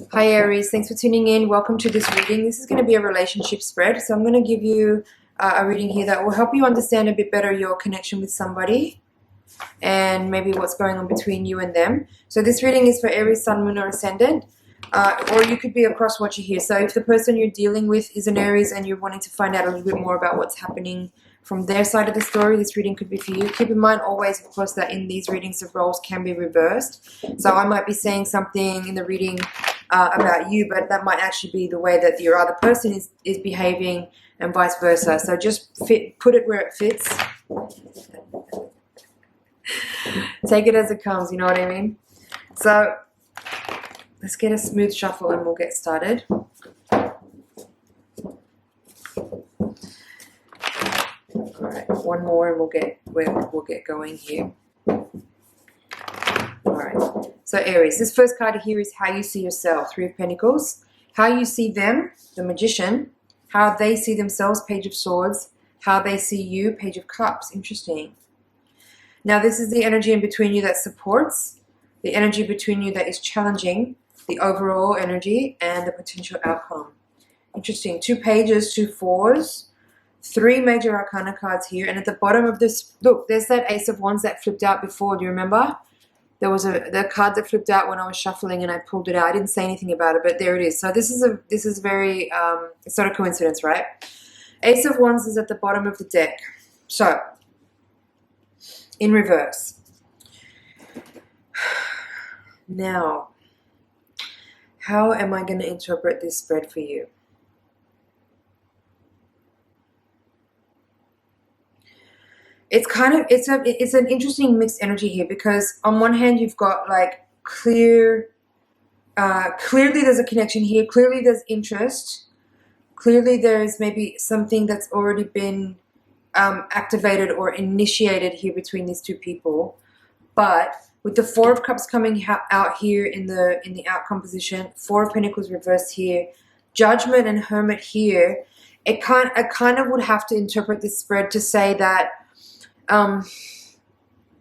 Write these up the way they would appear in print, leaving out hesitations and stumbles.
Hi Aries, thanks for tuning in. Welcome to this reading. This is going to be a relationship spread. So I'm going to give you a reading here that will help you understand a bit better your connection with somebody and maybe what's going on between you and them. So this reading is for Aries, Sun, Moon, or Ascendant. Or you could be a cross watcher here. So if the person you're dealing with is an Aries and you're wanting to find out a little bit more about what's happening from their side of the story, this reading could be for you. Keep in mind always, of course, that in these readings the roles can be reversed. So I might be saying something in the reading about you, but that might actually be the way that your other person is behaving and vice versa. So just put it where it fits. Take it as it comes, you know what I mean? So let's get a smooth shuffle and we'll get started. Alright, one more and we'll get going here. Alright, so Aries, this first card here is how you see yourself, Three of Pentacles. How you see them, the Magician. How they see themselves, Page of Swords. How they see you, Page of Cups. Interesting. Now this is the energy in between you that supports, the energy between you that is challenging, the overall energy, and the potential outcome. Interesting. 2 pages, 2 fours. 3 major arcana cards here, and at the bottom of this, look, there's that Ace of Wands that flipped out before. Do you remember? There was the card that flipped out when I was shuffling and I pulled it out. I didn't say anything about it, but there it is. So this is very it's not a coincidence, right? Ace of Wands is at the bottom of the deck. So in reverse. Now, how am I going to interpret this spread for you? It's kind of it's an interesting mixed energy here, because on one hand you've got like clearly there's a connection here, clearly there's interest, clearly there's maybe something that's already been activated or initiated here between these two people. But with the Four of Cups coming out here in the outcome position, Four of Pentacles reversed here, Judgment and Hermit here, I kind of would have to interpret this spread to say that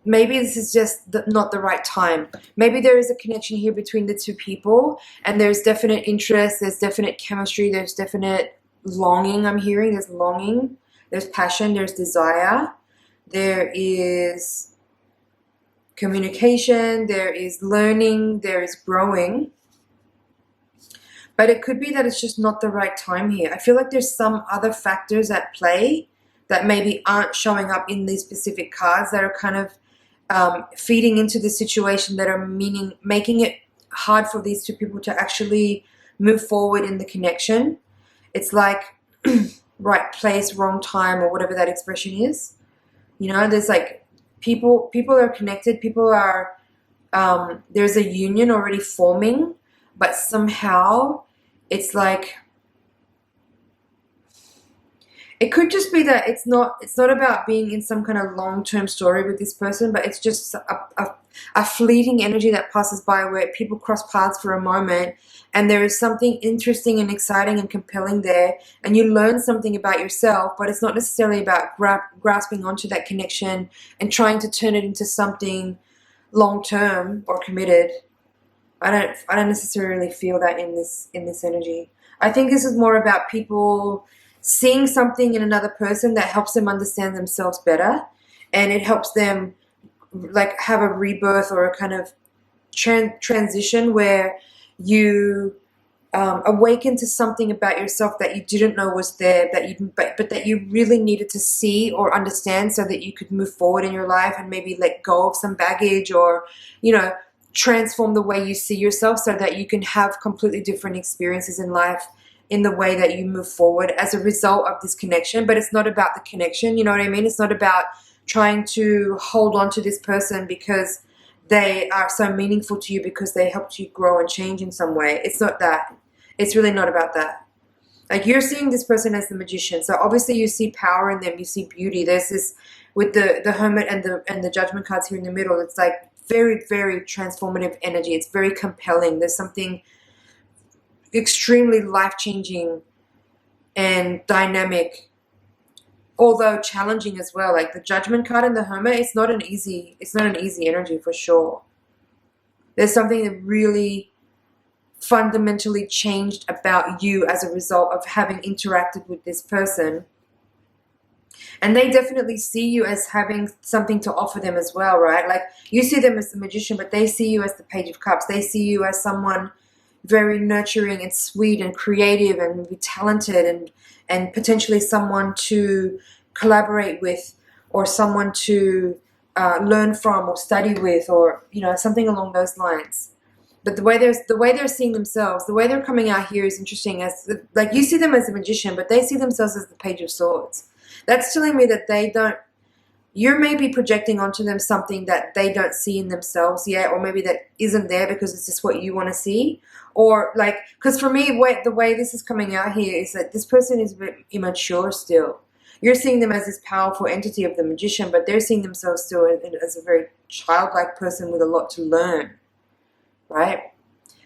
maybe this is just not the right time. Maybe there is a connection here between the two people, and there's definite interest, there's definite chemistry, there's definite longing. I'm hearing there's longing, there's passion, there's desire, there is communication, there is learning, there is growing. But it could be that it's just not the right time here. I feel like there's some other factors at play that maybe aren't showing up in these specific cards, that are kind of feeding into the situation, that are making it hard for these two people to actually move forward in the connection. It's like right place, wrong time, or whatever that expression is. You know, there's like people are connected, people are, there's a union already forming, but somehow it's like, it could just be that it's not about being in some kind of long-term story with this person, but it's just a fleeting energy that passes by, where people cross paths for a moment and there is something interesting and exciting and compelling there, and you learn something about yourself, but it's not necessarily about grasping onto that connection and trying to turn it into something long-term or committed. I don't necessarily feel that in this energy. I think this is more about people seeing something in another person that helps them understand themselves better, and it helps them like have a rebirth or a kind of transition where you awaken to something about yourself that you didn't know was there, but that you really needed to see or understand so that you could move forward in your life and maybe let go of some baggage, or, you know, transform the way you see yourself so that you can have completely different experiences in life in the way that you move forward as a result of this connection. But it's not about the connection, you know what I mean? It's not about trying to hold on to this person because they are so meaningful to you, because they helped you grow and change in some way. It's not that. It's really not about that. Like, you're seeing this person as the Magician, so obviously you see power in them, you see beauty. There's this with the Hermit and the Judgment cards here in the middle. It's like very, very transformative energy. It's very compelling. There's something extremely life-changing and dynamic, although challenging as well. Like the Judgment card and the Hermit, it's not an easy energy for sure. There's something that really fundamentally changed about you as a result of having interacted with this person. And they definitely see you as having something to offer them as well, right? Like, you see them as the magician, but they see you as the Page of Cups. They see you as someone very nurturing and sweet and creative and talented, and potentially someone to collaborate with, or someone to learn from or study with, or, you know, something along those lines. But the way they're seeing themselves, the way they're coming out here is interesting. As like, you see them as a magician, but they see themselves as the Page of Swords. That's telling me that they don't. You're maybe projecting onto them something that they don't see in themselves yet, or maybe that isn't there because it's just what you want to see. Or like, because for me, the way this is coming out here is that this person is a bit immature still. You're seeing them as this powerful entity of the magician, but they're seeing themselves still as a very childlike person with a lot to learn, right?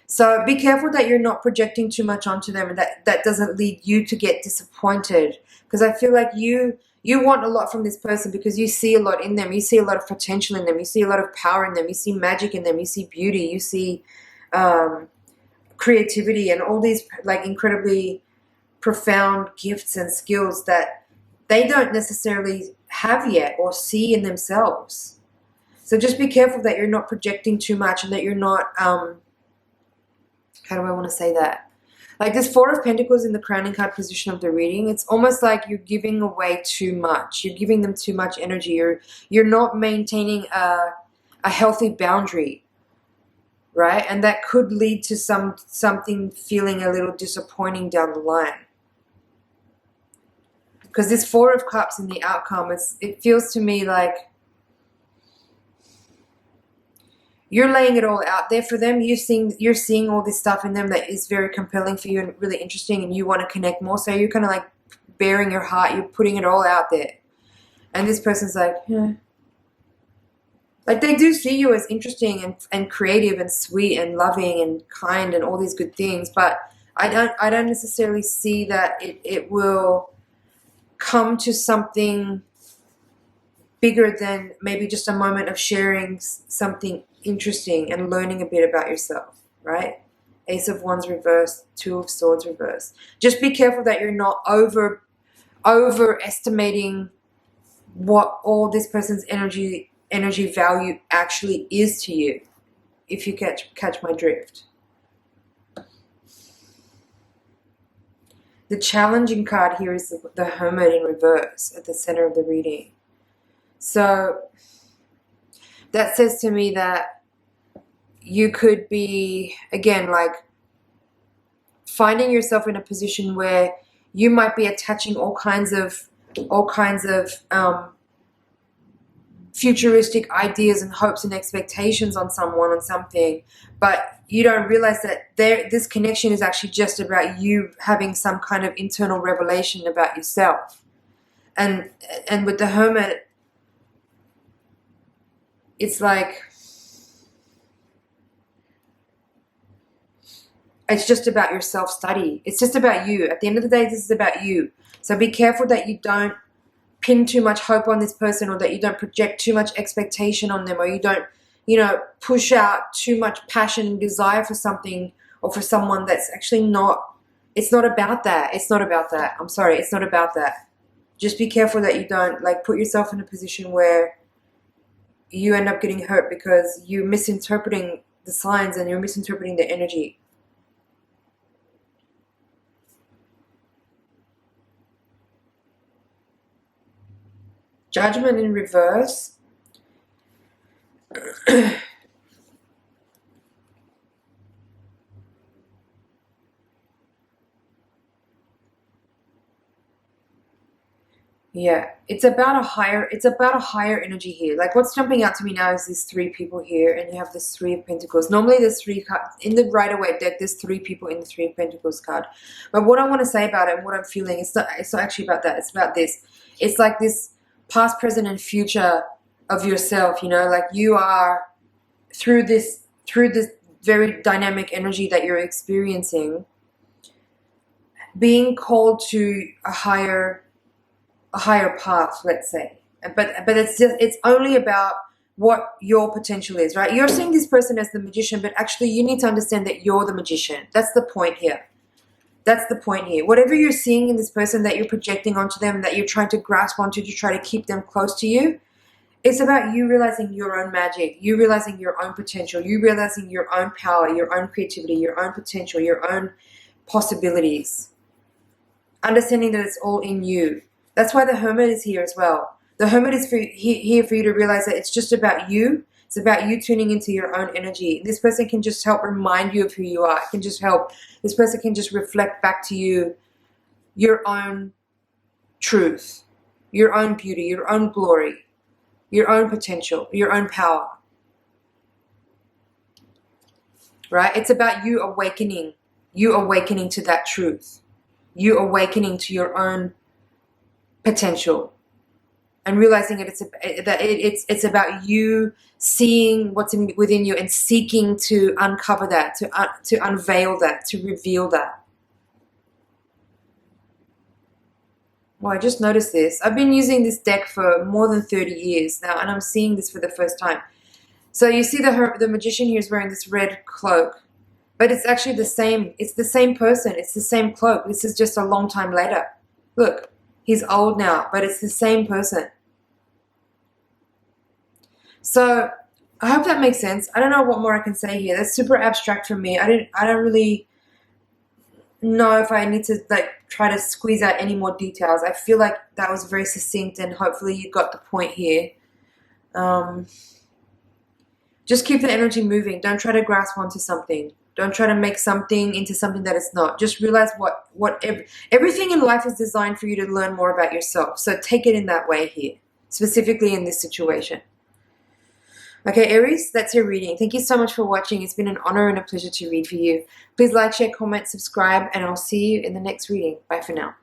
So be careful that you're not projecting too much onto them, and that doesn't lead you to get disappointed. Because I feel like you want a lot from this person because you see a lot in them. You see a lot of potential in them. You see a lot of power in them. You see magic in them. You see beauty. You see creativity and all these like incredibly profound gifts and skills that they don't necessarily have yet or see in themselves. So just be careful that you're not projecting too much, and that you're not, how do I want to say that? Like, this Four of Pentacles in the crowning card position of the reading, it's almost like you're giving away too much. You're giving them too much energy. You're not maintaining a healthy boundary, right? And that could lead to something feeling a little disappointing down the line. Because this Four of Cups in the outcome, it feels to me like you're laying it all out there for them. You're seeing all this stuff in them that is very compelling for you and really interesting, and you want to connect more. So you're kind of like bearing your heart. You're putting it all out there. And this person's like, yeah. Like, they do see you as interesting and creative and sweet and loving and kind and all these good things. But I don't necessarily see that it will come to something bigger than maybe just a moment of sharing something interesting and learning a bit about yourself, right? Ace of Wands reversed, Two of Swords reversed. Just be careful that you're not overestimating what all this person's energy value actually is to you, if you catch my drift. The challenging card here is the Hermit in reverse at the center of the reading. So that says to me that you could be, again, like finding yourself in a position where you might be attaching all kinds of futuristic ideas and hopes and expectations on someone, on something, but you don't realize that this connection is actually just about you having some kind of internal revelation about yourself. And with the Hermit, it's like, it's just about your self-study. It's just about you. At the end of the day, this is about you. So be careful that you don't pin too much hope on this person, or that you don't project too much expectation on them, or you don't, push out too much passion and desire for something or for someone that's actually not, it's not about that. It's not about that. I'm sorry. It's not about that. Just be careful that you don't put yourself in a position where you end up getting hurt because you're misinterpreting the signs and you're misinterpreting the energy. Judgment in reverse. Yeah, it's about a higher energy here. Like, what's jumping out to me now is these three people here, and you have this Three of Pentacles. Normally there's three cards in the Rider-Waite deck. There's three people in the Three of Pentacles card. But what I want to say about it and what I'm feeling, it's not actually about that. It's about this. It's like this past, present, and future of yourself. Like, you are through this very dynamic energy that you're experiencing, being called to a higher path, let's say. But it's only about what your potential is, right? You're seeing this person as the magician, but actually you need to understand that you're the magician. That's the point here. That's the point here. Whatever you're seeing in this person that you're projecting onto them, that you're trying to grasp onto to try to keep them close to you, it's about you realizing your own magic, you realizing your own potential, you realizing your own power, your own creativity, your own potential, your own possibilities. Understanding that it's all in you. That's why the Hermit is here as well. The Hermit is here for you to realize that it's just about you. It's about you tuning into your own energy. This person can just help remind you of who you are. It can just help. This person can just reflect back to you your own truth, your own beauty, your own glory, your own potential, your own power. Right? It's about you awakening to that truth, you awakening to your own potential, and realizing that it's about you seeing what's within you and seeking to uncover that, to unveil that, to reveal that. Well, I just noticed this. I've been using this deck for more than 30 years now, and I'm seeing this for the first time. So you see the magician here is wearing this red cloak, but it's actually the same. It's the same person. It's the same cloak. This is just a long time later. Look. He's old now, but it's the same person. So I hope that makes sense. I don't know what more I can say here. That's super abstract for me. I don't really know if I need to try to squeeze out any more details. I feel like that was very succinct, and hopefully you got the point here. Just keep the energy moving. Don't try to grasp onto something. Don't try to make something into something that it's not. Just realize everything in life is designed for you to learn more about yourself. So take it in that way here, specifically in this situation. Okay, Aries, that's your reading. Thank you so much for watching. It's been an honor and a pleasure to read for you. Please like, share, comment, subscribe, and I'll see you in the next reading. Bye for now.